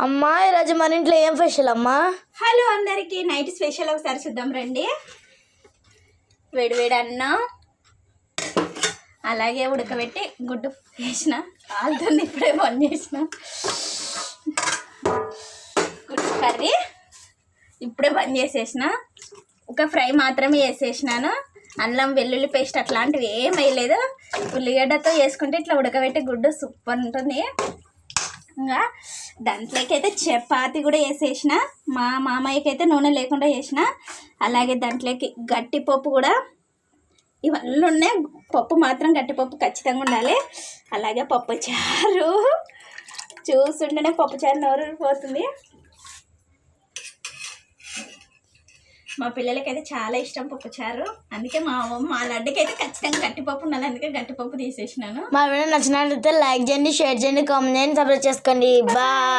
అమ్మా ఈరోజు మన ఇంట్లో ఏం స్పెషల్ అమ్మా? హలో అందరికి, నైట్ స్పెషల్ ఒకసారి చూద్దాం రండి. వేడివేడి అన్నం, అలాగే ఉడకబెట్టి గుడ్డు వేసిన, వాళ్ళతో ఇప్పుడే బంద్ చేసిన. గుడ్డు కర్రీ ఇప్పుడే బంద్ చేసేసిన. ఒక ఫ్రై మాత్రమే వేసేసినాను. అల్లం వెల్లుల్లి పేస్ట్ అట్లాంటివి ఏం వేయలేదు. ఉల్లిగడ్డతో వేసుకుంటే ఇట్లా ఉడకబెట్టి గుడ్డు సూపర్ ఉంటుంది. ఇంకా దాంట్లోకి అయితే చపాతి కూడా వేసేసిన. మా మామయ్యకి అయితే నూనె లేకుండా చేసిన. అలాగే దాంట్లోకి గట్టిపప్పు కూడా, ఇవన్నీ ఉన్నాయి. పప్పు మాత్రం గట్టిపప్పు ఖచ్చితంగా ఉండాలి. అలాగే పప్పు చారు, చూస్తుంటేనే పప్పు చారు నోరు పోతుంది. మా పిల్లలకైతే చాలా ఇష్టం పప్పు చారు. అందుకే మా లడ్డుకి అయితే ఖచ్చితంగా గట్టిపప్పు ఉండాలి. అందుకే గట్టిపప్పు తీసేసినాను. మా వీడియో నచ్చినట్లయితే లైక్ చేయండి, షేర్ చేయండి, కామెంట్ చేయండి, సబ్స్క్రైబ్ చేసుకోండి. బాయ్.